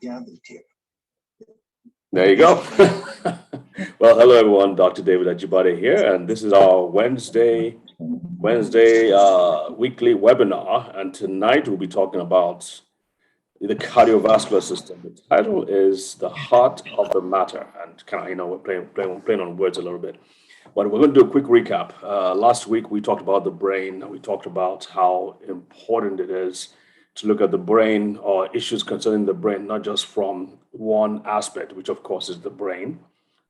gathered here. There you go. Well, hello everyone. Dr. David Ajibade here, and this is our Wednesday weekly webinar. And tonight we'll be talking about the cardiovascular system. The title is "The Heart of the Matter," and kind of we're playing on words a little bit. But we're going to do a quick recap. Last week we talked about the brain, and we talked about how important it is to look at the brain or issues concerning the brain, not just from one aspect, which of course is the brain,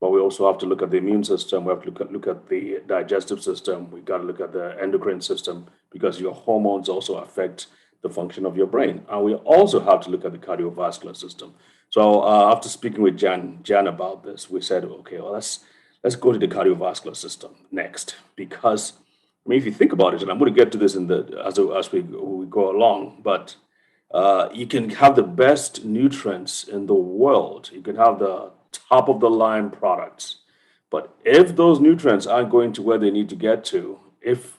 but we also have to look at the immune system. We have to look at the digestive system. We got to look at the endocrine system because your hormones also affect the function of your brain. And we also have to look at the cardiovascular system. So after speaking with Jan about this, we said, okay, well, let's go to the cardiovascular system next, because I mean, if you think about it, and I'm going to get to this as we go along, but you can have the best nutrients in the world. You can have the top of the line products, but if those nutrients aren't going to where they need to get to, if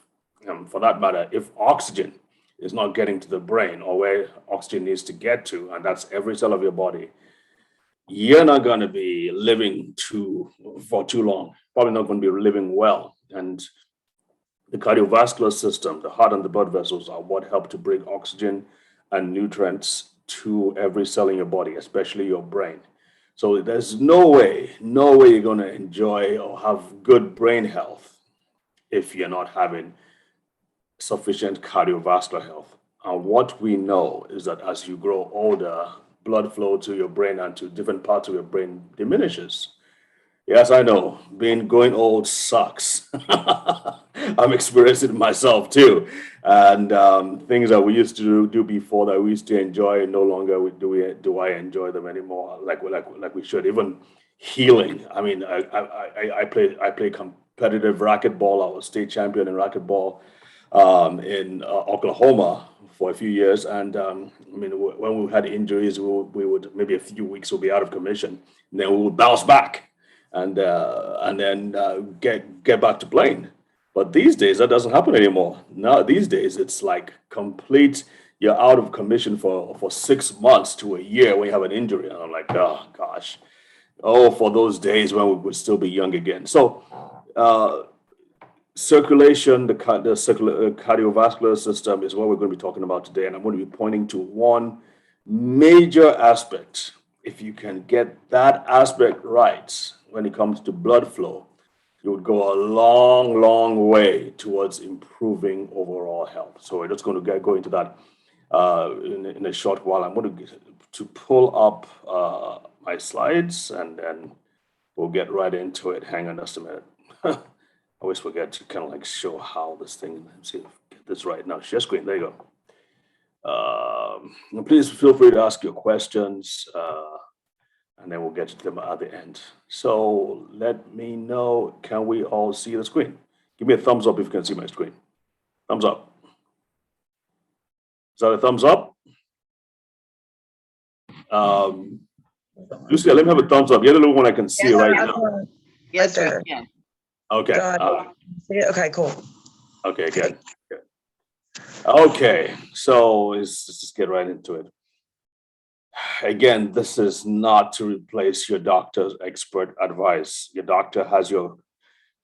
for that matter, if oxygen is not getting to the brain or where oxygen needs to get to, and that's every cell of your body, you're not going to be living for too long. Probably not going to be living well. And the cardiovascular system, the heart and the blood vessels, are what help to bring oxygen and nutrients to every cell in your body, especially your brain. So there's no way you're going to enjoy or have good brain health if you're not having sufficient cardiovascular health. And what we know is that as you grow older, blood flow to your brain and to different parts of your brain diminishes. Yes, I know. Going old sucks. I'm experiencing it myself too. And things that we used to do before that we used to enjoy, no longer do I enjoy them anymore like we should. Even healing. I mean, I play competitive racquetball. I was state champion in racquetball in Oklahoma for a few years. And I mean, when we had injuries, we would maybe a few weeks we'll be out of commission. And then we would bounce back and then get back to playing. But these days that doesn't happen anymore. Now these days it's like complete. You're out of commission for 6 months to a year when you have an injury, and I'm like, oh gosh, oh for those days when we would still be young again. So circulation, the cardiovascular system is what we're going to be talking about today, and I'm going to be pointing to one major aspect. If you can get that aspect right when it comes to blood flow, you would go a long way towards improving overall health. So we're just going to go into that in a short while. I'm going to pull up my slides, and then we'll get right into it. Hang on just a minute. I always forget to kind of like show how this thing, let's see if I get this right now. Share screen, there you go. Please feel free to ask your questions, and then we'll get to them at the end. So let me know, can we all see the screen? Give me a thumbs up if you can see my screen. Thumbs up. Is that a thumbs up? Lucia, let me have a thumbs up. You're the only one I can see right now. Yes, sir. Yeah. Okay. Okay, cool. Okay, good. Okay, so let's just get right into it. Again, this is not to replace your doctor's expert advice. Your doctor has your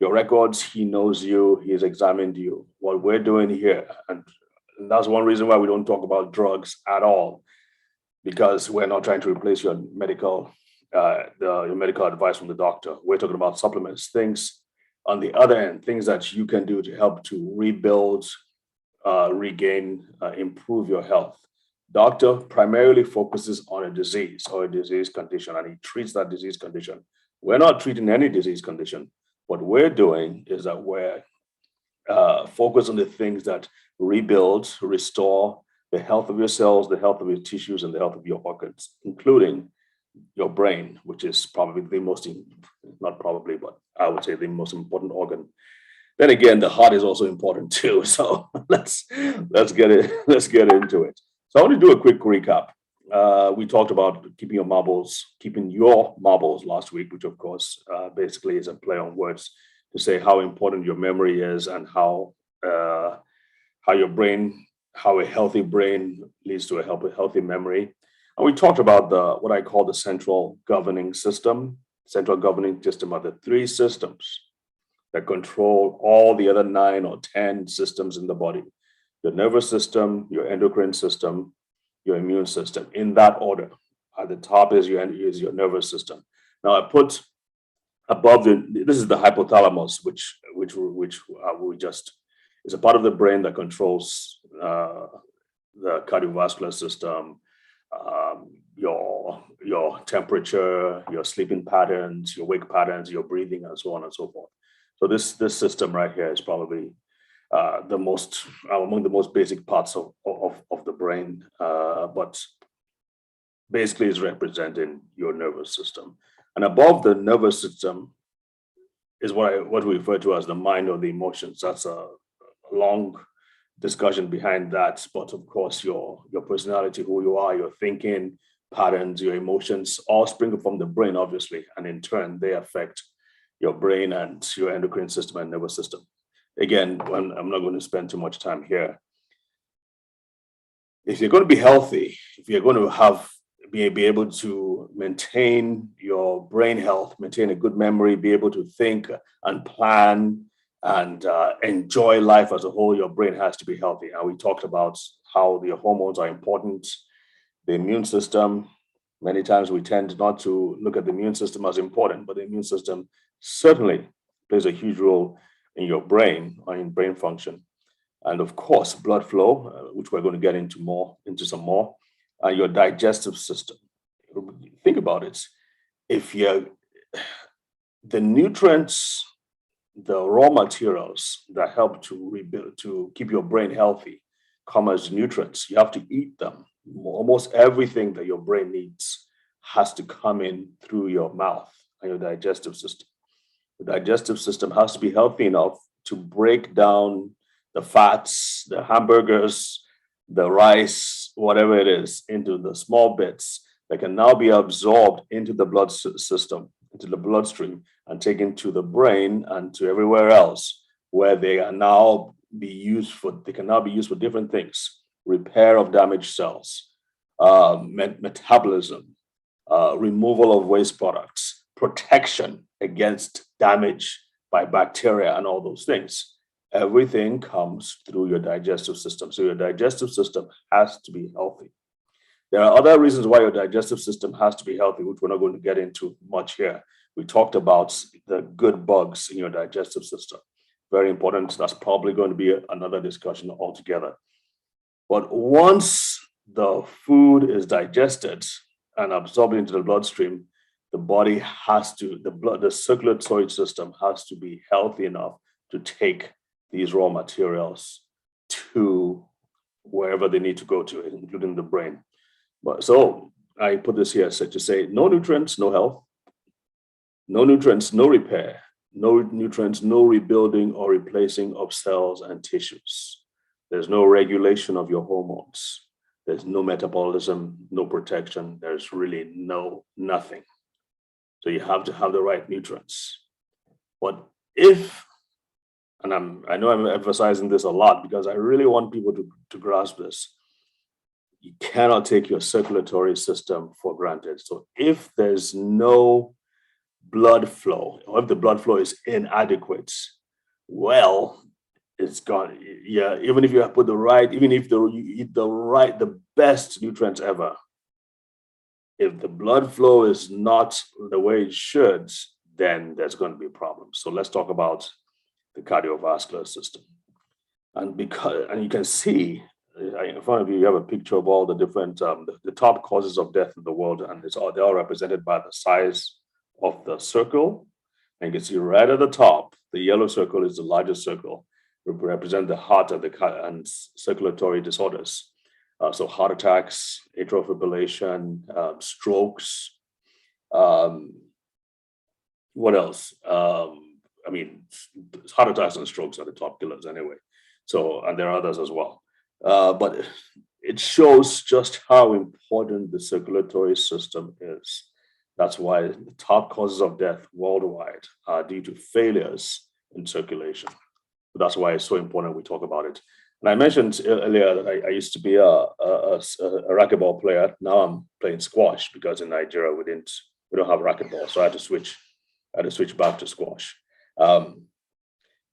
records. He knows you. He's examined you. What we're doing here, and that's one reason why we don't talk about drugs at all, because we're not trying to replace your medical advice from the doctor. We're talking about supplements, things on the other end, things that you can do to help to rebuild, regain, improve your health. Doctor primarily focuses on a disease or a disease condition, and he treats that disease condition. We're not treating any disease condition. What we're doing is that we're focused on the things that rebuild, restore the health of your cells, the health of your tissues, and the health of your organs, including your brain, which is probably the most, not probably, but I would say the most important organ. Then again, the heart is also important too. So let's get into it. So I want to do a quick recap. We talked about keeping your marbles last week, which of course basically is a play on words to say how important your memory is and how a healthy brain leads to a healthy memory. And we talked about what I call the central governing system. Central governing system are the three systems that control all the other 9 or 10 systems in the body: your nervous system, your endocrine system, your immune system, in that order. At the top is your nervous system. Now I put above this is the hypothalamus, which we just is a part of the brain that controls the cardiovascular system, your temperature, your sleeping patterns, your wake patterns, your breathing, and so on and so forth. So this system right here is probably the most among the most basic parts of the brain, but basically is representing your nervous system. And above the nervous system is what we refer to as the mind or the emotions. That's a long discussion behind that, but of course your personality, who you are, your thinking patterns, your emotions all spring from the brain, obviously, and in turn they affect your brain and your endocrine system and nervous system. Again, I'm not going to spend too much time here. If you're going to be healthy, if you're going to be able to maintain your brain health, maintain a good memory, be able to think and plan and enjoy life as a whole, your brain has to be healthy. And we talked about how the hormones are important, the immune system. Many times we tend not to look at the immune system as important, but the immune system certainly plays a huge role in your brain or in brain function. And of course, blood flow, which we're going to get into some more, and your digestive system. Think about it. If the nutrients, the raw materials that help to rebuild, to keep your brain healthy, come as nutrients, you have to eat them. Almost everything that your brain needs has to come in through your mouth and your digestive system. The digestive system has to be healthy enough to break down the fats, the hamburgers, the rice, whatever it is, into the small bits that can now be absorbed into the blood system, into the bloodstream, and taken to the brain and to everywhere else, where they can now be used for different things: repair of damaged cells, metabolism, removal of waste products, protection against damage by bacteria, and all those things. Everything comes through your digestive system. So your digestive system has to be healthy. There are other reasons why your digestive system has to be healthy, which we're not going to get into much here. We talked about the good bugs in your digestive system. Very important. That's probably going to be another discussion altogether. But once the food is digested and absorbed into the bloodstream, the body has to, the circulatory system has to be healthy enough to take these raw materials to wherever they need to go to, including the brain. But so I put this here to say no nutrients, no health, no nutrients, no repair, no nutrients, no rebuilding or replacing of cells and tissues. There's no regulation of your hormones. There's no metabolism, no protection. There's really nothing. So you have to have the right nutrients. But and I know I'm emphasizing this a lot because I really want people to grasp this. You cannot take your circulatory system for granted. So if there's no blood flow, or if the blood flow is inadequate, well, it's gone. Yeah, even if you put even if you eat the best nutrients ever, if the blood flow is not the way it should, then there's going to be problems. So let's talk about the cardiovascular system. And you can see in front of you, you have a picture of all the different, the top causes of death in the world, and they're all represented by the size of the circle. And you can see right at the top, the yellow circle is the largest circle, represent the heart and circulatory disorders. So heart attacks, atrial fibrillation, strokes. What else? Heart attacks and strokes are the top killers anyway. So, and there are others as well. But it shows just how important the circulatory system is. That's why the top causes of death worldwide are due to failures in circulation. That's why it's so important we talk about it. And I mentioned earlier that I used to be a racquetball player. Now I'm playing squash because in Nigeria we don't have racquetball, so I had to switch back to squash. Um,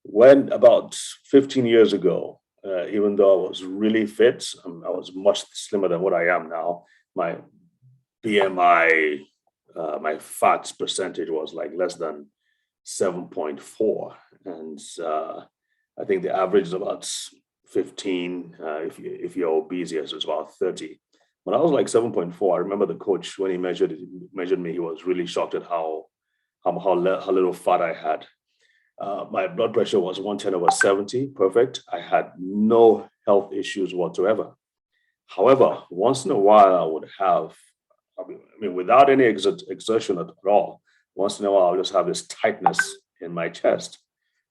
when about 15 years ago, even though I was really fit, I was much slimmer than what I am now. My BMI, my fat percentage was like less than 7.4, and I think the average is about 15. If you're obese, yes, it's about 30. When I was like 7.4, I remember the coach when he measured me, he was really shocked at how little fat I had. My blood pressure was 110/70, perfect. I had no health issues whatsoever. However, once in a while, I would have, without any exertion at all, once in a while, I'll just have this tightness in my chest.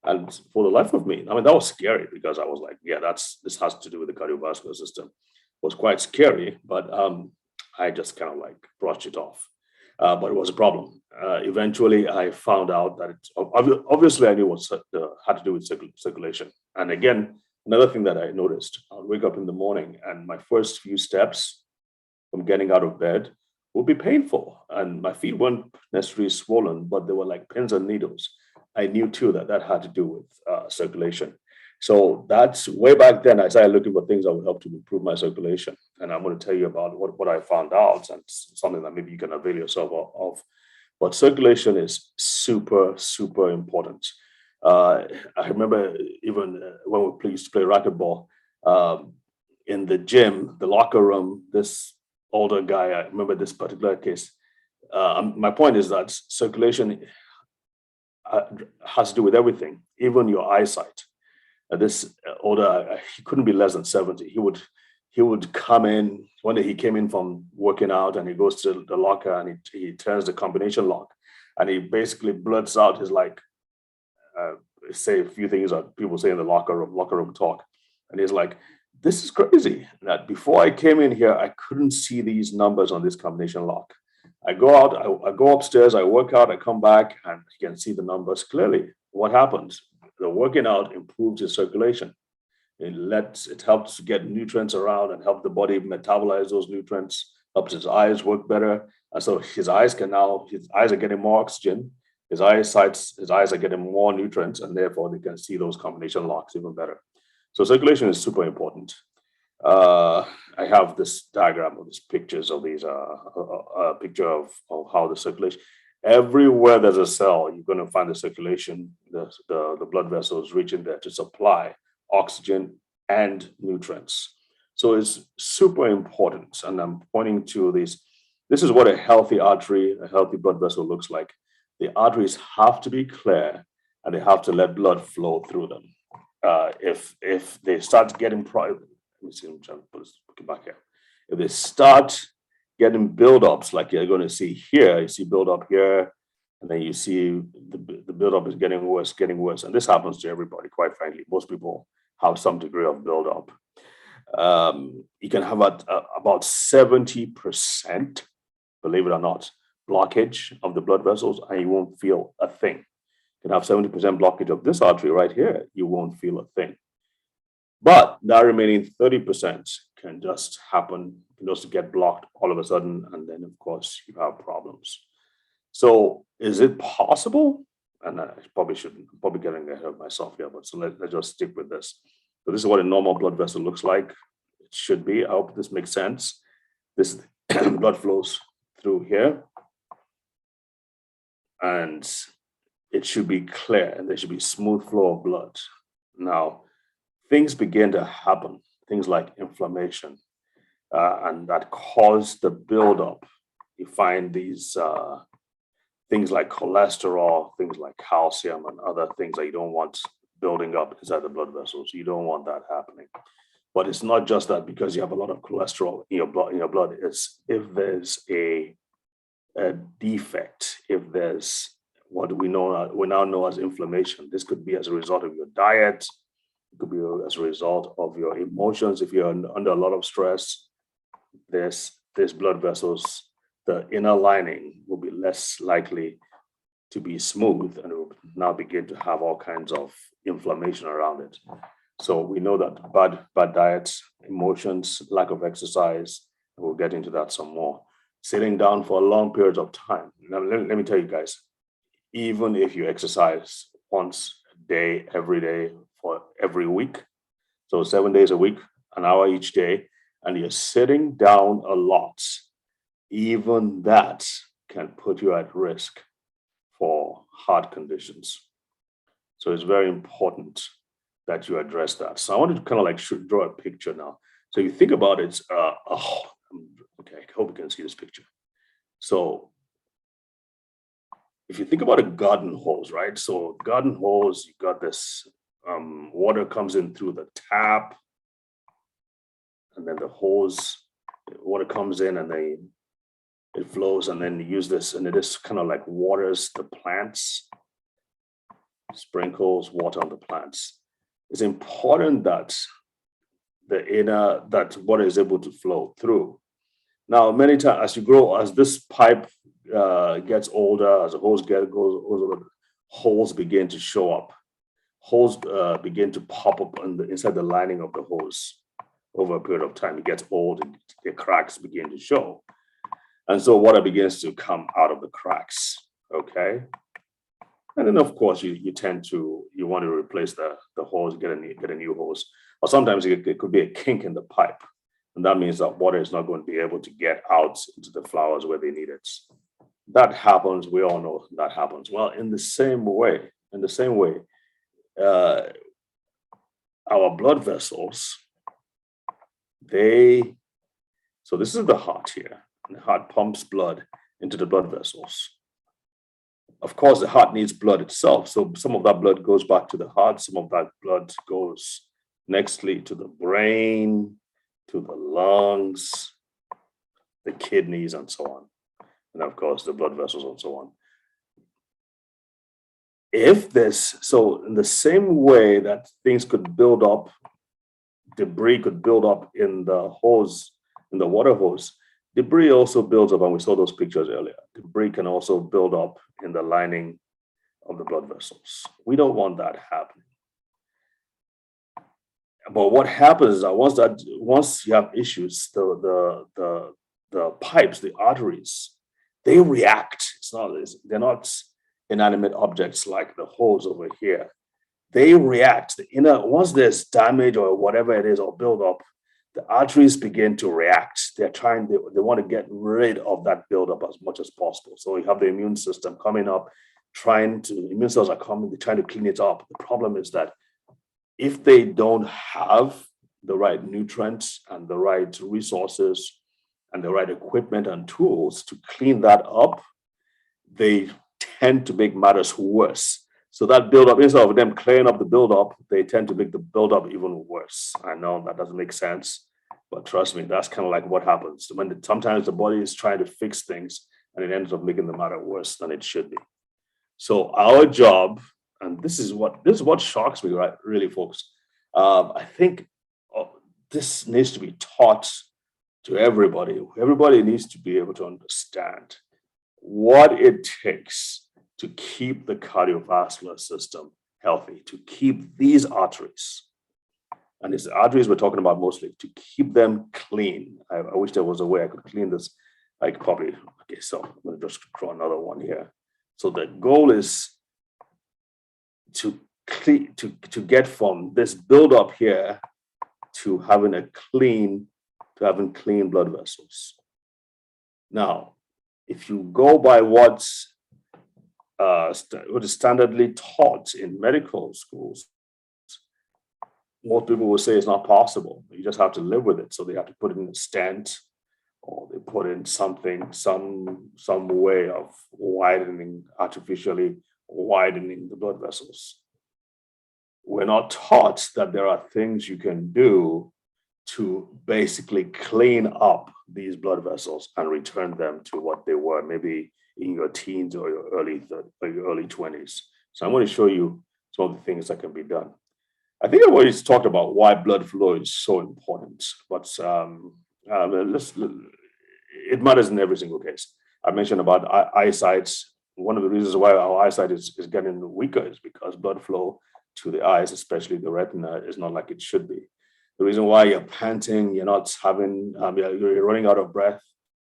And for the life of me, that was scary because I was like, yeah, this has to do with the cardiovascular system. It was quite scary, but I just kind of like brushed it off. But it was a problem. Eventually, I found out that obviously I knew what had to do with circulation. And again, another thing that I noticed, I would wake up in the morning and my first few steps from getting out of bed would be painful. And my feet weren't necessarily swollen, but they were like pins and needles. I knew too that had to do with circulation. So that's way back then. I started looking for things that would help to improve my circulation. And I'm going to tell you about what I found out and something that maybe you can avail yourself of. But circulation is super, super important. I remember even when we used to play racquetball in the gym, the locker room, this older guy, I remember this particular case. My point is that circulation has to do with everything, even your eyesight. This older, he couldn't be less than 70. He would come in. One day he came in from working out and he goes to the locker and he turns the combination lock and he basically blurts out his say a few things that people say in the locker room talk. And he's like, this is crazy that before I came in here, I couldn't see these numbers on this combination lock. I go out, I go upstairs, I work out, I come back and you can see the numbers clearly. What happens? The working out improves his circulation. It helps get nutrients around and help the body metabolize those nutrients, helps his eyes work better. And so his eyes are getting more oxygen, his eyes are getting more nutrients, and therefore they can see those combination locks even better. So circulation is super important. I have this diagram of these pictures of these, a picture of how the circulation, everywhere there's a cell, you're going to find the circulation, the blood vessels reaching there to supply oxygen and nutrients. So it's super important. And I'm pointing to this. This is what a healthy artery, a healthy blood vessel looks like. The arteries have to be clear and they have to let blood flow through them. If they start getting let me see, I'm trying to put this back here. If they start getting buildups like you're going to see here, you see buildup here, and then you see the buildup is getting worse. And this happens to everybody, quite frankly. Most people have some degree of buildup. You can have about 70%, believe it or not, blockage of the blood vessels, and you won't feel a thing. You can have 70% blockage of this artery right here, you won't feel a thing. But that remaining 30% can just happen, just get blocked all of a sudden, and then of course you have problems. So is it possible? And I probably getting ahead of myself here, but so let's just stick with this. So this is what a normal blood vessel looks like. It should be. I hope this makes sense. This blood flows through here, and it should be clear, and there should be smooth flow of blood. Now, things begin to happen, things like inflammation, and that cause the buildup. You find these things like cholesterol, things like calcium, and other things that you don't want building up inside the blood vessels. You don't want that happening. But it's not just that because you have a lot of cholesterol in your blood. It's if there's a defect, if there's what we now know as inflammation. This could be as a result of your diet. It could be as a result of your emotions. If you're under a lot of stress, there's blood vessels, the inner lining will be less likely to be smooth and it will now begin to have all kinds of inflammation around it. So we know that bad diets, emotions, lack of exercise, we'll get into that some more. Sitting down for long periods of time. Now, let me tell you guys, even if you exercise once a day, every day for every week, so 7 days a week, an hour each day, and you're sitting down a lot, even that can put you at risk for heart conditions. So it's very important that you address that. So I wanted to kind of like draw a picture now. So you think about it, okay, I hope you can see this picture. So if you think about a garden hose, right? So garden hose, you got this water comes in through the tap, and then the hose, water comes in and it flows, and then you use this, and it is kind of like waters the plants, sprinkles water on the plants. It's important that that water is able to flow through. Now, many times as you grow, as this pipe gets older, as the hose goes older, holes begin to show up. Holes begin to pop up inside the lining of the hose over a period of time. It gets old, and the cracks begin to show. And so water begins to come out of the cracks, okay? And then, of course, you want to replace the hose, get a new hose. Or sometimes it could be a kink in the pipe. And that means that water is not going to be able to get out into the flowers where they need it. That happens, we all know that happens. Well, in the same way, our blood vessels, so this is the heart here. And the heart pumps blood into the blood vessels. Of course, the heart needs blood itself. So some of that blood goes back to the heart. Some of that blood goes nextly to the brain, to the lungs, the kidneys, and so on. And of course, the blood vessels and so on. So in the same way that things could build up, debris could build up in the hose, in the water hose, debris also builds up, and we saw those pictures earlier. Debris can also build up in the lining of the blood vessels. We don't want that happening. But what happens is that once you have issues, the pipes, the arteries, they react. They're not inanimate objects like the hose over here. They react. Once there's damage or whatever it is or build up, the arteries begin to react. They want to get rid of that buildup as much as possible. So you have the immune system coming up, immune cells are coming, they're trying to clean it up. The problem is that if they don't have the right nutrients and the right resources and the right equipment and tools to clean that up, they tend to make matters worse. So that buildup, instead of them clearing up the buildup, they tend to make the buildup even worse. I know that doesn't make sense, but trust me, that's kind of like what happens. Sometimes the body is trying to fix things and it ends up making the matter worse than it should be. So our job, and this is what shocks me, right? Really, folks. I think this needs to be taught to everybody. Everybody needs to be able to understand what it takes to keep the cardiovascular system healthy, to keep these arteries, and it's the arteries we're talking about mostly, to keep them clean. I wish there was a way I could clean this. So I'm going to just draw another one here. So the goal is to get from this buildup here to having clean blood vessels. Now, if you go by what is standardly taught in medical schools, most people will say it's not possible. You just have to live with it. So they have to put in a stent, or they put in some way of artificially widening the blood vessels. We're not taught that there are things you can do to basically clean up these blood vessels and return them to what they were, maybe in your teens or your early 20s. So I'm going to show you some of the things that can be done. I think I've already talked about why blood flow is so important, but it matters in every single case. I mentioned about eyesight. One of the reasons why our eyesight is getting weaker is because blood flow to the eyes, especially the retina, is not like it should be. The reason why you're panting, you're not having, you're running out of breath,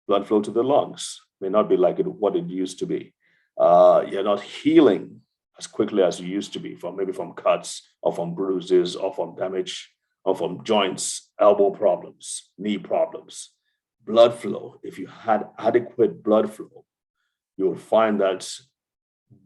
blood flow to the lungs may not be like what it used to be. You're not healing as quickly as you used to be from cuts or from bruises or from damage or from joints, elbow problems, knee problems. Blood flow, if you had adequate blood flow, you will find that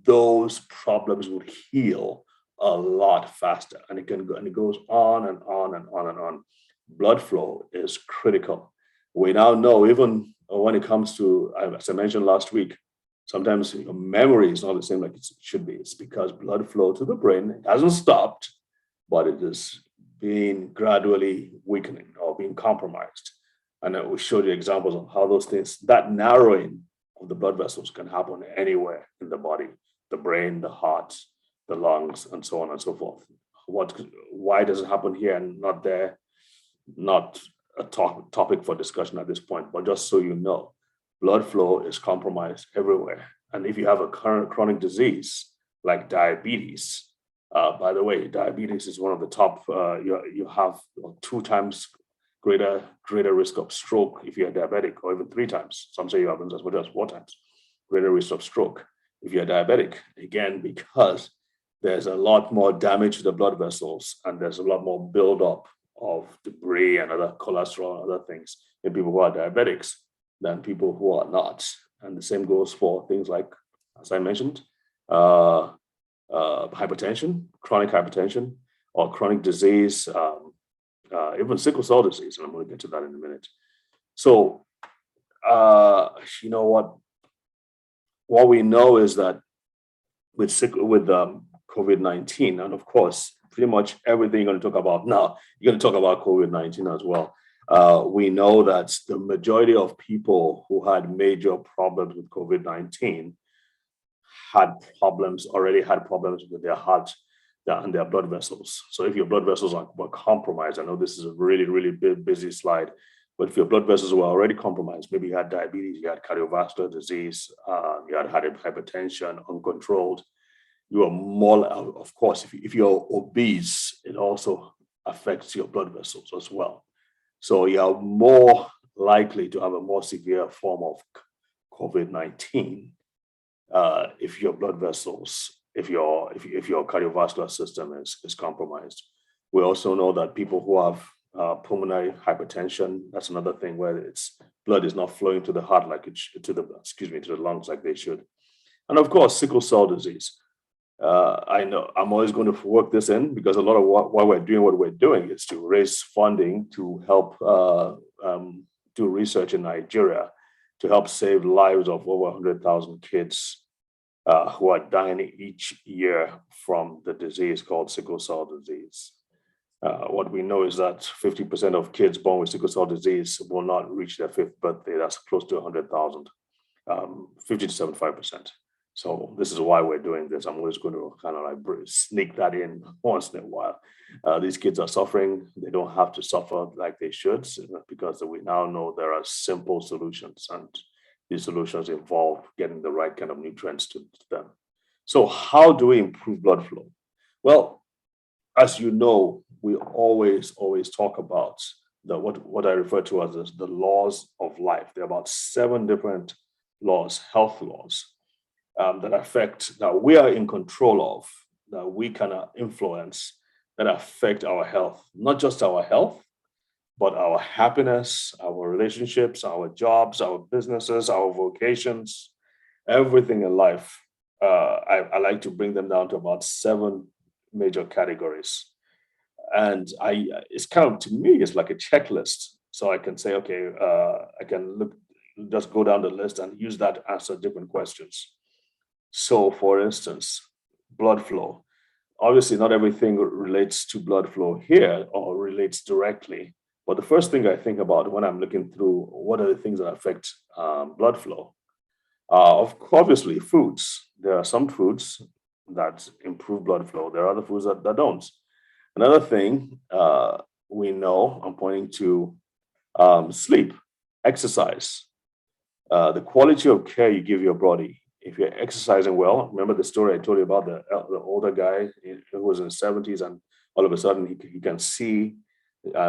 those problems would heal a lot faster, and it can go, and it goes on and on and on and on. Blood flow is critical. We now know, even when it comes to, as I mentioned last week, sometimes memory is not the same like it should be. It's because blood flow to the brain hasn't stopped, but it is being gradually weakening or being compromised. And we showed you examples of how those things, that narrowing of the blood vessels, can happen anywhere in the body, the brain, the heart, the lungs, and so on and so forth. Why does it happen here and not there? Not a topic for discussion at this point, but just so you know, blood flow is compromised everywhere. And if you have a current chronic disease like diabetes, by the way, diabetes is one of the top, you have 2 times greater risk of stroke if you're diabetic, or even 3 times. Some say you have as much as 4 times greater risk of stroke if you're diabetic. Again, because there's a lot more damage to the blood vessels and there's a lot more buildup of debris and other cholesterol and other things in people who are diabetics than people who are not. And the same goes for things like, as I mentioned, hypertension, chronic hypertension, or chronic disease, even sickle cell disease. And I'm going to get to that in a minute. So, you know what we know is that with COVID-19, and of course, pretty much everything you're going to talk about now, you're going to talk about COVID-19 as well. We know that the majority of people who had major problems with COVID-19 already had problems with their heart and their blood vessels. So if your blood vessels were compromised, I know this is a really, really busy slide, but if your blood vessels were already compromised, maybe you had diabetes, you had cardiovascular disease, you had hypertension uncontrolled, you are more, of course, if you're obese, it also affects your blood vessels as well. So you are more likely to have a more severe form of COVID-19 if your blood vessels, if your cardiovascular system is compromised. We also know that people who have pulmonary hypertension, that's another thing where blood is not flowing to the heart like to the lungs like they should. And of course, sickle cell disease. I know I'm always going to work this in because a lot of why we're doing what we're doing is to raise funding to help do research in Nigeria to help save lives of over 100,000 kids who are dying each year from the disease called sickle cell disease. What we know is that 50% of kids born with sickle cell disease will not reach their 5th birthday. That's close to 100,000, 50 to 75%. So this is why we're doing this. I'm always going to kind of like sneak that in once in a while. These kids are suffering. They don't have to suffer like they should because we now know there are simple solutions, and these solutions involve getting the right kind of nutrients to them. So how do we improve blood flow? Well, as you know, we always talk about what I refer to as the laws of life. There are about 7 different laws, health laws, that we are in control of, that we can influence, that affect our health, not just our health, but our happiness, our relationships, our jobs, our businesses, our vocations, everything in life. I like to bring them down to about 7 major categories. And it's kind of, to me, it's like a checklist. So I can say, okay, I can just go down the list and use that to answer different questions. So, for instance, blood flow. Obviously, not everything relates to blood flow here or relates directly. But the first thing I think about when I'm looking through what are the things that affect blood flow, obviously foods. There are some foods that improve blood flow. There are other foods that don't. Another thing we know, I'm pointing to sleep, exercise, the quality of care you give your body. if you're exercising well, remember the story I told you about the older guy who was in his 70s, and all of a sudden he can see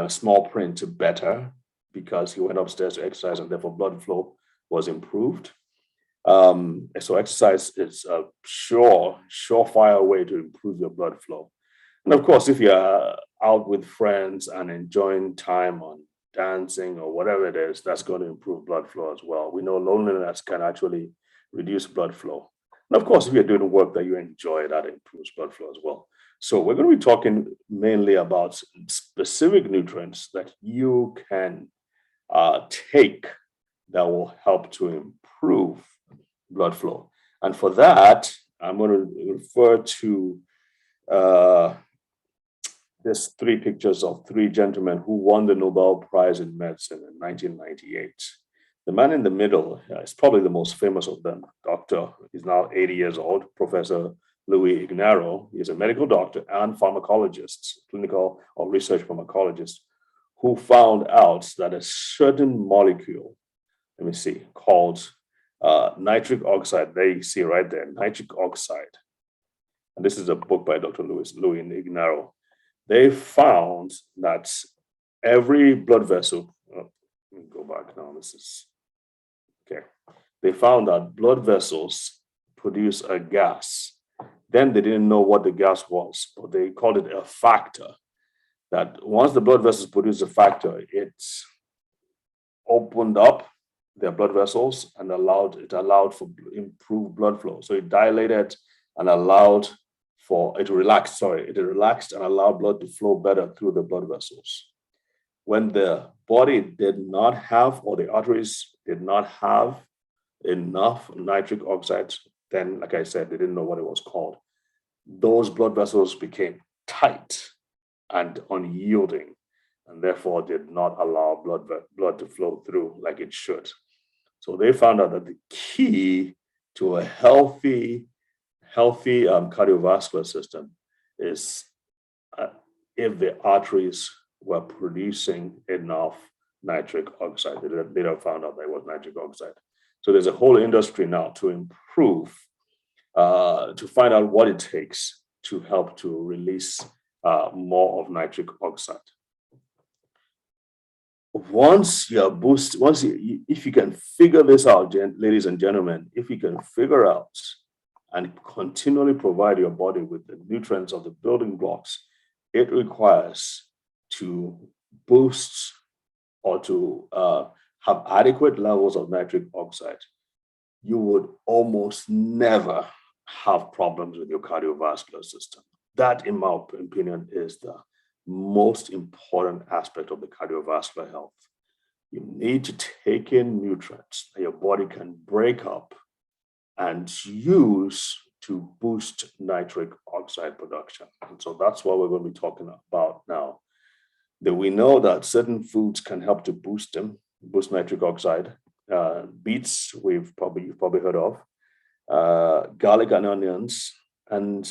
small print better because he went upstairs to exercise, and therefore blood flow was improved. So exercise is a surefire way to improve your blood flow. And of course, if you're out with friends and enjoying time on dancing or whatever it is, that's going to improve blood flow as well. We know loneliness can actually reduce blood flow. And of course, if you're doing work that you enjoy, that improves blood flow as well. So we're going to be talking mainly about specific nutrients that you can take that will help to improve blood flow. And for that, I'm going to refer to there's 3 pictures of 3 gentlemen who won the Nobel Prize in Medicine in 1998. The man in the middle is probably the most famous of them. He's now 80 years old, Professor Louis Ignarro. He's a medical doctor and pharmacologist, clinical or research pharmacologist, who found out that a certain molecule, called nitric oxide, there you see right there, nitric oxide. And this is a book by Dr. Louis Ignarro. They found that every blood vessel, let me go back now, they found that blood vessels produce a gas. Then they didn't know what the gas was, but they called it a factor. That once the blood vessels produce a factor, it opened up their blood vessels and allowed for improved blood flow. So it dilated and allowed for it relaxed and allowed blood to flow better through the blood vessels. When the body did not have, or the arteries did not have enough nitric oxide, then, like I said, they didn't know what it was called. Those blood vessels became tight and unyielding, and therefore did not allow blood to flow through like it should. So they found out that the key to a healthy cardiovascular system is if the arteries were producing enough nitric oxide. They later found out that it was nitric oxide. So there's a whole industry now to improve, to find out what it takes to help to release more of nitric oxide. If you can figure this out, ladies and gentlemen, if you can figure out and continually provide your body with the nutrients of the building blocks it requires to boost or to have adequate levels of nitric oxide, you would almost never have problems with your cardiovascular system. That, in my opinion, is the most important aspect of the cardiovascular health. You need to take in nutrients that your body can break up and use to boost nitric oxide production. And so that's what we're going to be talking about now. That we know that certain foods can help to boost nitric oxide. Beets, you've probably heard of, garlic and onions, and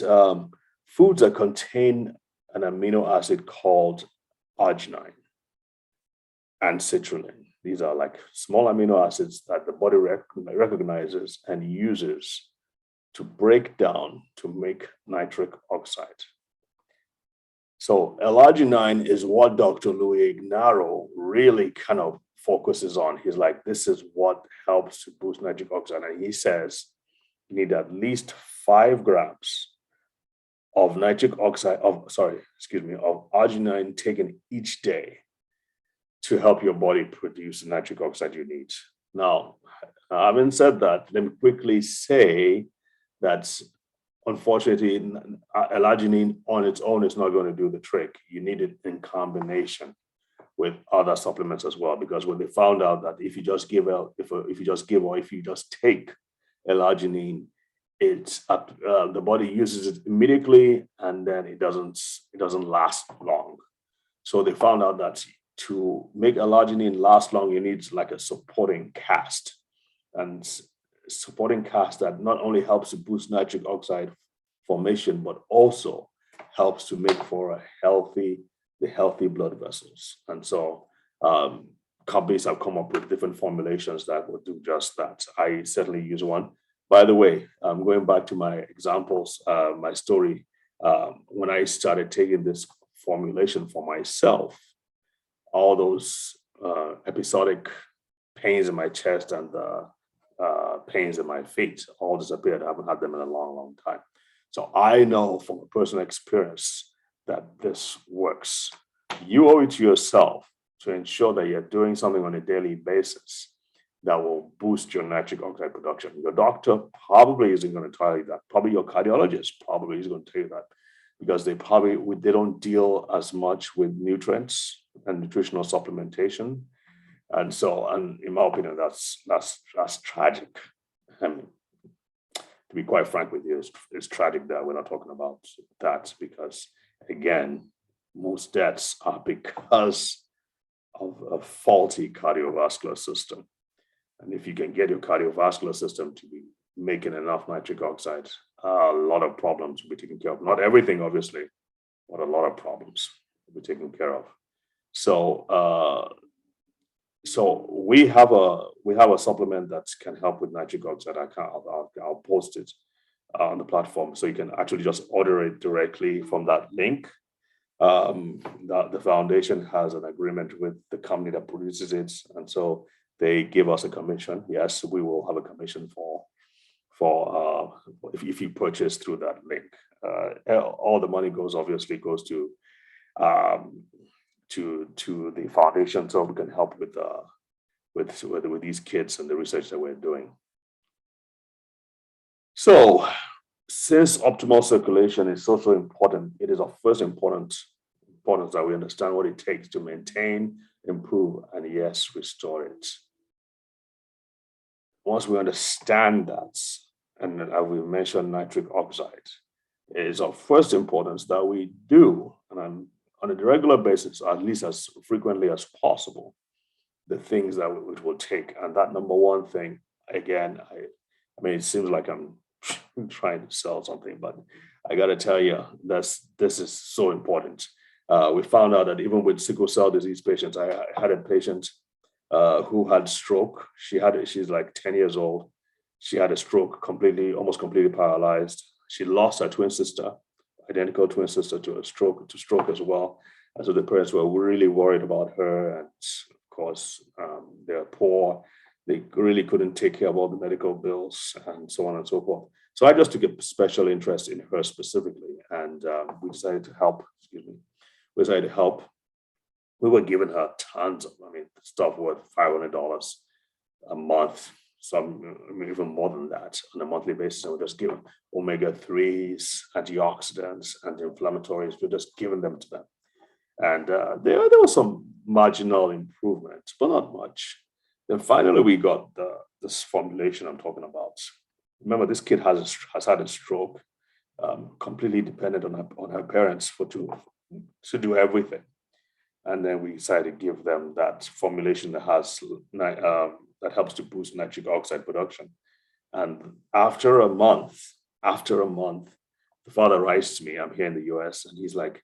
foods that contain an amino acid called arginine and citrulline. These are like small amino acids that the body recognizes and uses to break down to make nitric oxide. So L-arginine is what Dr. Louis Ignarro really kind of focuses on. He's like, this is what helps to boost nitric oxide. And he says you need at least 5 grams of arginine taken each day to help your body produce the nitric oxide you need. Now, having said that, let me quickly say that unfortunately, L-arginine on its own is not going to do the trick. You need it in combination with other supplements as well, because when they found out that if you just take L-arginine, the body uses it immediately, and then it doesn't last long. So they found out that to make L-arginine last long, you need like a supporting cast, and supporting cast that not only helps to boost nitric oxide formation, but also helps to make for the healthy blood vessels. And so companies have come up with different formulations that will do just that. I certainly use one. By the way, I'm going back to my examples, my story. When I started taking this formulation for myself, all those episodic pains in my chest and pains in my feet all disappeared. I haven't had them in a long, long time. So I know from a personal experience that this works. You owe it to yourself to ensure that you're doing something on a daily basis that will boost your nitric oxide production. Your doctor probably isn't going to tell you that. Probably your cardiologist probably is going to tell you that, because they don't deal as much with nutrients and nutritional supplementation. And so, and in my opinion, that's tragic. I mean, to be quite frank with you, it's tragic that we're not talking about that, because again, most deaths are because of a faulty cardiovascular system. And if you can get your cardiovascular system to be making enough nitric oxide, a lot of problems will be taken care of. Not everything, obviously, but a lot of problems will be taken care of. So, so we have a supplement that can help with nitric oxide. I'll post it on the platform, so you can actually just order it directly from that link. The foundation has an agreement with the company that produces it, and so they give us a commission. Yes, we will have a commission for if you purchase through that link. All the money goes to the foundation, so we can help with these kids and the research that we're doing. So, since optimal circulation is so important, it is of first importance that we understand what it takes to maintain, improve, and yes, restore it. Once we understand that, and as we mentioned, nitric oxide, it is of first importance that we do, and on a regular basis, at least as frequently as possible, the things that it will take. And that number one thing, again, I mean, it seems like I'm trying to sell something, but I got to tell you, this is so important. We found out that even with sickle cell disease patients, I had a patient who had stroke. She's like 10 years old. She had a stroke, almost completely paralyzed. She lost her twin sister, identical twin sister, to stroke as well. And so the parents were really worried about her. And of course, they're poor. They really couldn't take care of all the medical bills and so on and so forth. So I just took a special interest in her specifically, and we decided to help. We were giving her tons of, stuff worth $500 a month, even more than that on a monthly basis. And we're just giving omega-3s, antioxidants, anti-inflammatories. We're just giving them to them. And there was some marginal improvement, but not much. Then finally, we got this formulation I'm talking about. Remember, this kid has had a stroke, completely dependent on her parents to do everything. And then we decided to give them that formulation that helps to boost nitric oxide production. And after a month, the father writes to me. I'm here in the US, and he's like,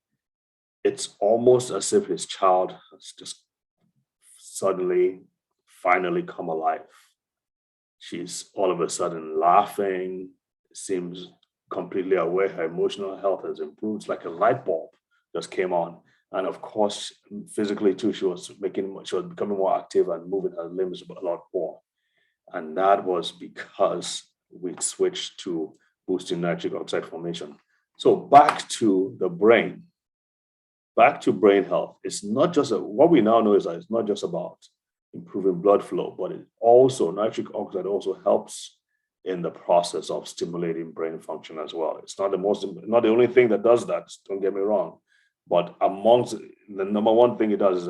it's almost as if his child has just suddenly, finally come alive. She's all of a sudden laughing, seems completely aware. Her emotional health has improved. It's like a light bulb just came on. And of course, physically too, she was becoming more active and moving her limbs a lot more. And that was because we switched to boosting nitric oxide formation. So back to the brain, back to brain health. It's not just what we now know is that it's not just about improving blood flow, but nitric oxide also helps in the process of stimulating brain function as well. It's not the only thing that does that, don't get me wrong. But amongst the number one thing it does is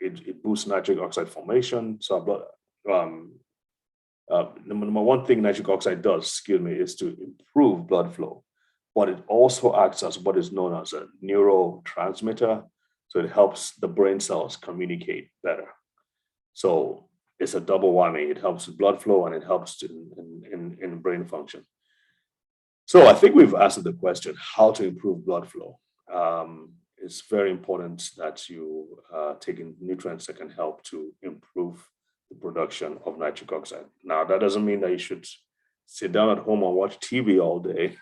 it boosts nitric oxide formation. So number one thing nitric oxide does, is to improve blood flow. But it also acts as what is known as a neurotransmitter. So it helps the brain cells communicate better. So it's a double whammy. It helps with blood flow and it helps in brain function. So I think we've answered the question, how to improve blood flow. It's very important that you take in nutrients that can help to improve the production of nitric oxide. Now, that doesn't mean that you should sit down at home and watch TV all day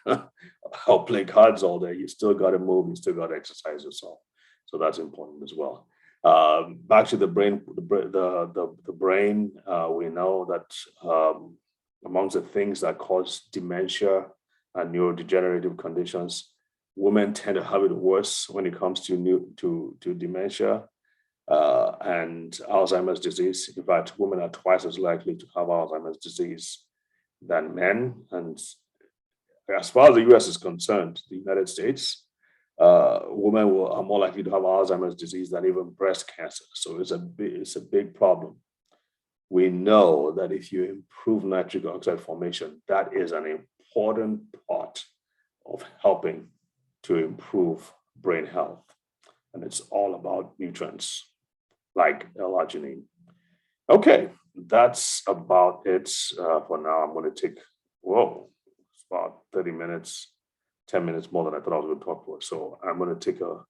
or play cards all day. You still got to move. You still got to exercise yourself. So that's important as well. Back to the brain. The brain. We know that amongst the things that cause dementia and neurodegenerative conditions, women tend to have it worse when it comes to dementia and Alzheimer's disease. In fact, women are twice as likely to have Alzheimer's disease than men. And as far as the US is concerned, the United States, women are more likely to have Alzheimer's disease than even breast cancer. So it's a big problem. We know that if you improve nitric oxide formation, that is an important part of helping to improve brain health. And it's all about nutrients like L-arginine. Okay, that's about it for now. I'm going to take, it's about 30 minutes, 10 minutes more than I thought I was going to talk for. So I'm going to take a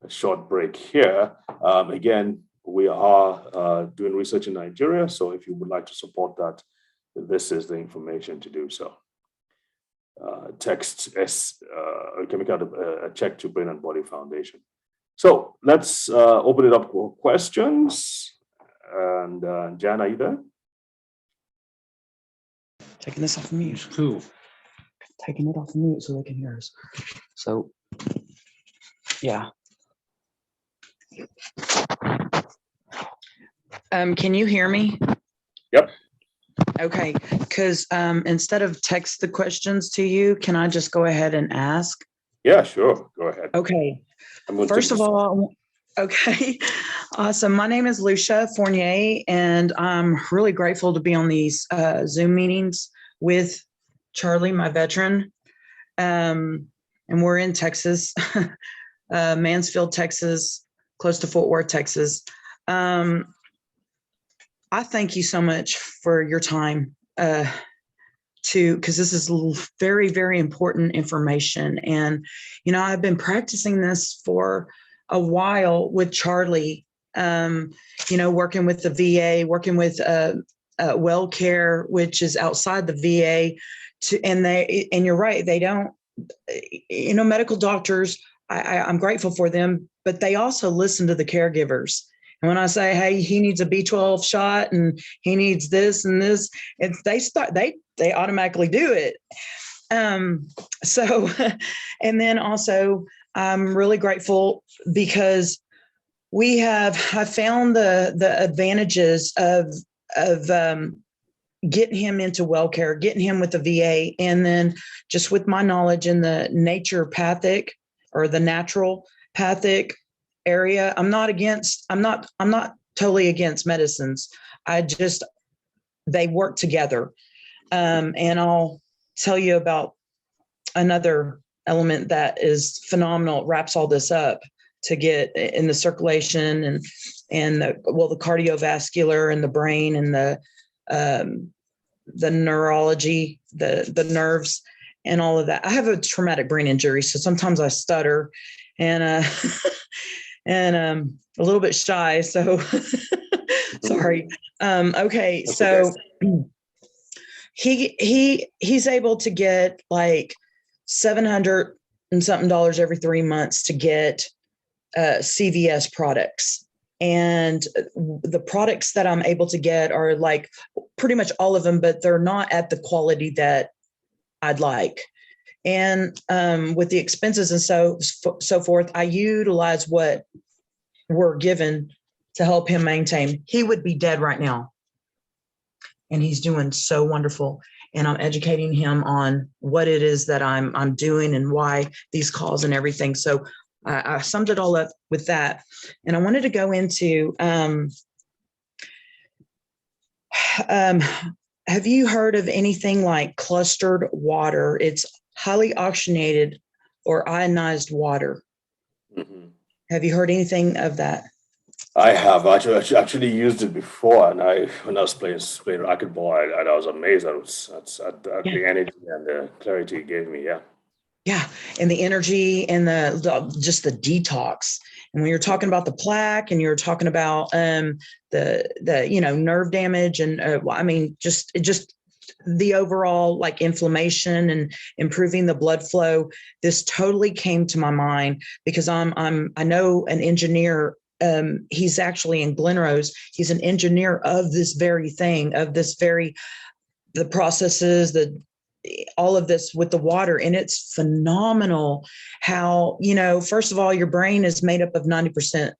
short break here. Again, we are doing research in Nigeria. So if you would like to support that, this is the information to do so. Text a check to Brain and Body Foundation. So let's open it up for questions. And Jan, are you there? Taking this off mute. Cool. Taking it off mute so they can hear us. So, yeah. Can you hear me? Yep. Okay, because instead of text the questions to you, can I just go ahead and ask? Yeah, sure. Go ahead. Okay. First of all, okay. Awesome. My name is Lucia Fournier, and I'm really grateful to be on these Zoom meetings with Charlie, my veteran. And we're in Texas, Mansfield, Texas, close to Fort Worth, Texas. I thank you so much for your time because this is very, very important information. And, I've been practicing this for a while with Charlie, working with the VA, working with WellCare, which is outside the VA. And you're right, they don't, medical doctors, I'm grateful for them, but they also listen to the caregivers. And when I say, hey, he needs a B12 shot and he needs this and this, they automatically do it. And then also I'm really grateful because I found the advantages of getting him into WellCare, getting him with the VA, and then just with my knowledge in the naturopathic or the naturopathic area. I'm not totally against medicines. They work together. And I'll tell you about another element that is phenomenal. It wraps all this up to get in the circulation and the cardiovascular and the brain and the neurology, the nerves and all of that. I have a traumatic brain injury, so sometimes I stutter and a little bit shy. So sorry. Okay. So he's able to get like $700 and something every 3 months to get CVS products. And the products that I'm able to get are like pretty much all of them, but they're not at the quality that I'd like. And with the expenses and so forth, I utilize what we're given to help him maintain. He would be dead right now. And he's doing so wonderful. And I'm educating him on what it is that I'm doing and why these calls and everything. So I summed it all up with that. And I wanted to go into, have you heard of anything like clustered water? It's highly oxygenated or ionized water. Mm-hmm. Have you heard anything of that? I have actually used it before, and when I was playing racquetball, I was amazed at the energy and the clarity it gave me. Yeah, and the energy and just the detox. And when you're talking about the plaque, and you're talking about the nerve damage, and just the overall like inflammation and improving the blood flow, this totally came to my mind because I know an engineer. He's actually in Glenrose. He's an engineer of this very thing, of this very the processes, all of this with the water. And it's phenomenal how, first of all, your brain is made up of 90%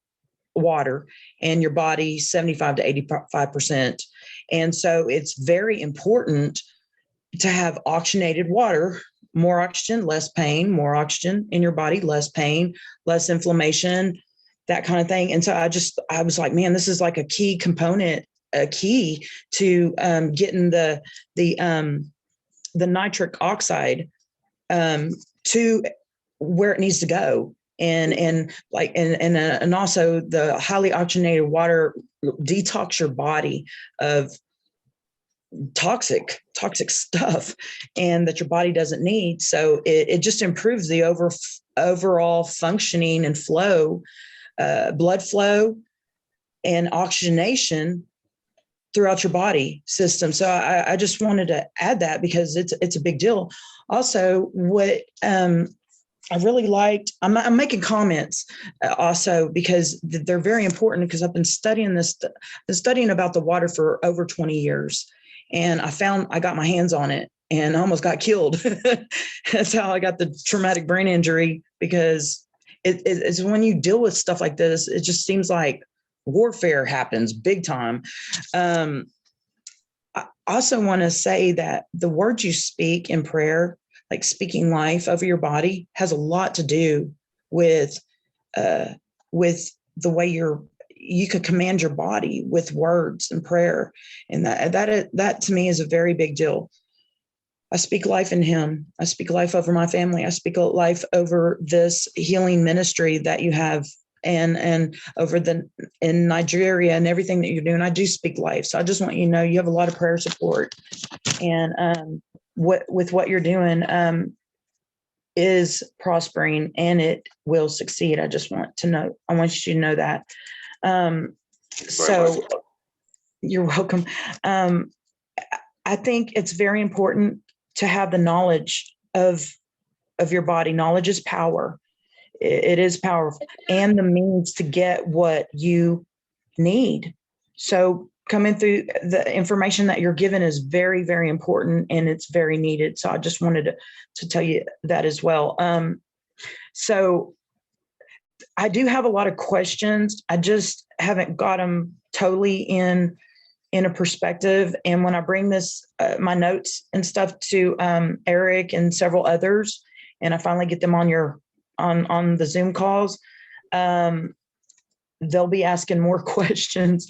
water and your body 75 to 85%. And so it's very important to have oxygenated water, more oxygen, less pain, more oxygen in your body, less pain, less inflammation, that kind of thing. And so I was like, man, this is like a key component, a key to getting the nitric oxide to where it needs to go. And also the highly oxygenated water detox your body of toxic stuff and that your body doesn't need. So it just improves the overall functioning and flow, blood flow and oxygenation throughout your body system. So I just wanted to add that because it's a big deal. Also, what I really liked, I'm making comments also because they're very important because I've been studying about the water for over 20 years. And I got my hands on it and I almost got killed. That's how I got the traumatic brain injury, because it's when you deal with stuff like this, it just seems like warfare happens big time. I also want to say that the words you speak in prayer, like speaking life over your body, has a lot to do with the way you can command your body with words and prayer. And that to me is a very big deal. I speak life in him. I speak life over my family. I speak life over this healing ministry that you have and over in Nigeria and everything that you're doing. I do speak life. So I just want you to know you have a lot of prayer support. And with what you're doing is prospering and it will succeed. I want you to know that. So you're welcome. I think it's very important to have the knowledge of your body. Knowledge is power. It is powerful, and the means to get what you need. So coming through the information that you're given is very, very important and it's very needed. So I just wanted to tell you that as well. So I do have a lot of questions. I just haven't got them totally in a perspective. And when I bring this, my notes and stuff to Eric and several others, and I finally get them on the Zoom calls, they'll be asking more questions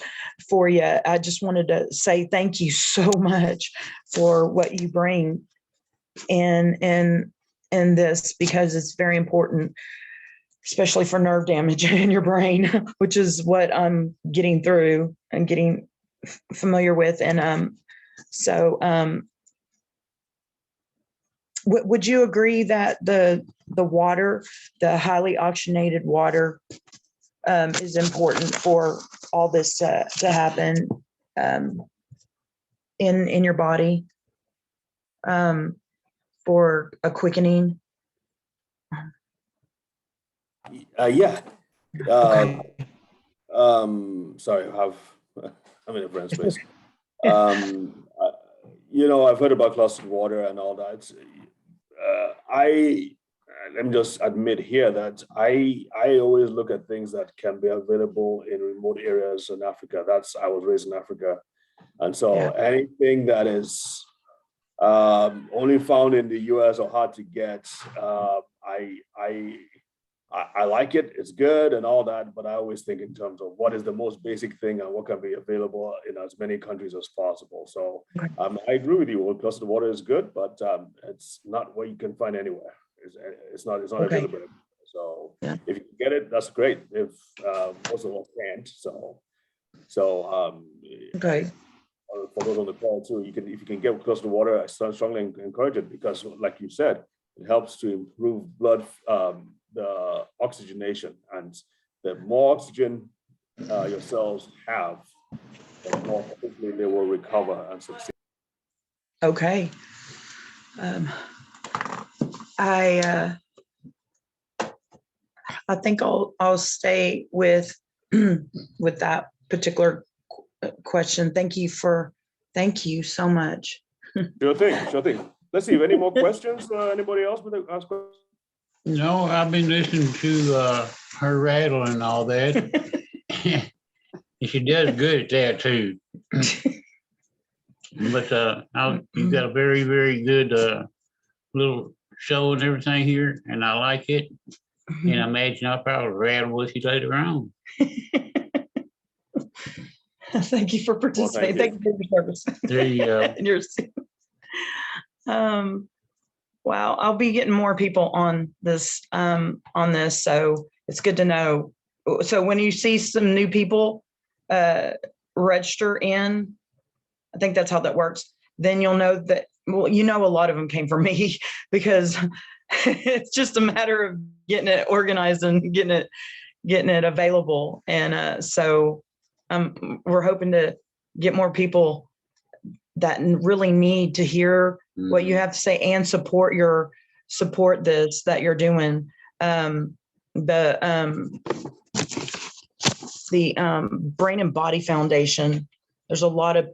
for you. I just wanted to say thank you so much for what you bring in this, because it's very important, especially for nerve damage in your brain, which is what I'm getting through and getting familiar with. And would you agree that the water, the highly oxygenated water, is important for all this to happen in your body, for a quickening? Yeah. Okay. Sorry, I'm in a brain space. I've heard about clustered water and all that. Let me just admit here that I always look at things that can be available in remote areas in Africa. I was raised in Africa. And so anything that is only found in the US or hard to get, I like it. It's good and all that, but I always think in terms of what is the most basic thing and what can be available in as many countries as possible. So I agree with you. Clustered water is good, but it's not what you can find anywhere. It's not available. So if you can get it, that's great. If most of us can't, so for those on the call too, if you can get clustered water, I strongly encourage it, because like you said, it helps to improve blood, the oxygenation, and the more oxygen your cells have, the more quickly they will recover and succeed. Okay. I think I'll stay with with that particular question. Thank you so much. Sure thing, sure thing. Let's see, any more questions? Anybody else with a ask questions? No, I've been listening to her rattle and all that. And she does good at that too. But you got a very, very good little show and everything here, and I like it. And I imagine I'll probably rattle with you later on. Thank you for participating. thank Thank you for your service. There you go. And yours too. Wow, I'll be getting more people on this, so it's good to know. So when you see some new people register in, I think that's how that works, then you'll know that, well, you know, a lot of them came from me because it's just a matter of getting it organized and getting it available. And so we're hoping to get more people that really need to hear what you have to say and support this that you're doing. The Brain and Body Foundation, there's a lot of,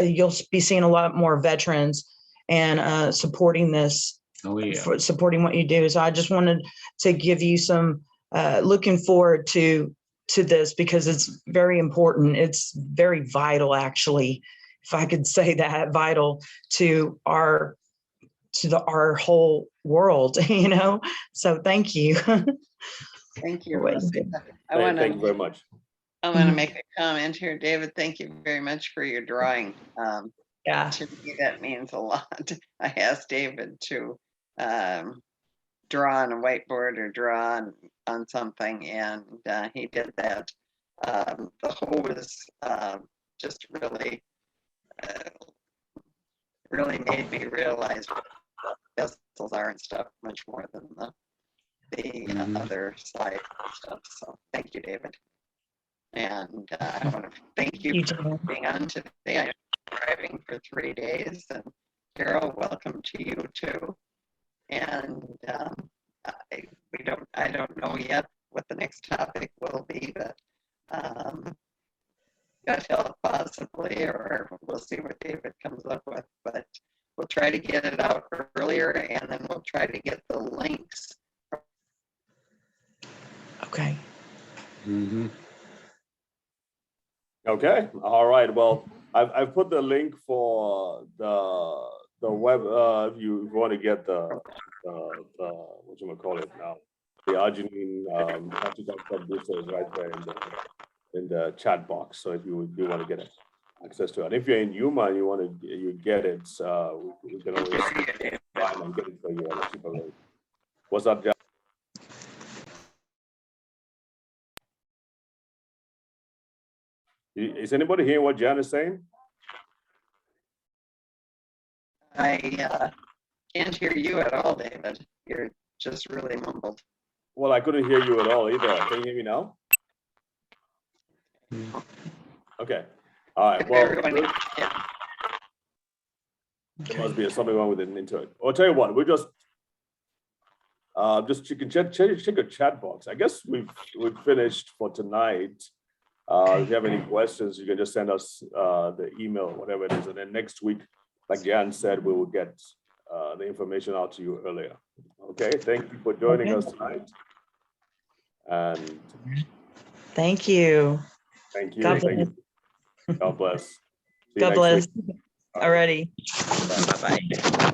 you'll be seeing a lot more veterans and supporting this. Oh, yeah. For supporting what you do. So I just wanted to give you some looking forward to this because it's very important. It's very vital, actually, if I could say that, vital to our whole world, you know. So thank you. Thank you. Wait. Thank you very much. I want to make a comment here, David. Thank you very much for your drawing. Yeah. To me, that means a lot. I asked David to draw on a whiteboard or draw on something, and he did that. The whole was just really made me realize what vessels are and stuff much more than the other slide stuff. So thank you, David. And I want to thank you for being on today. I'm driving for 3 days, and Carol, welcome to you too. And I don't know yet what the next topic will be, but gut health possibly, or we'll see what David comes up with. But we'll try to get it out earlier, and then we'll try to get the links. Okay. Mm-hmm. Okay, all right. Well, I've put the link for the web. If you want to get the what you call it now, the arginine booster is right there in the chat box. So if you do want to get access to it, and if you're in Yuma and you get it, we can always find and get it for you at a cheaper rate. What's up, John? Is anybody hearing what Jan is saying? I can't hear you at all, David. You're just really mumbled. Well, I couldn't hear you at all either. Can you hear me now? Okay. All right. Well, Yeah. there must be something wrong with the internet. I'll tell you what. We just you can check your chat box. I guess we've finished for tonight. If you have any questions, you can just send us the email, whatever it is, and then next week, like Jan said, we will get the information out to you earlier. Okay, thank you for joining us tonight. And Thank you. thank you. God Thank bless. you. God bless. See you God next bless. week. Alrighty. Bye. Bye-bye.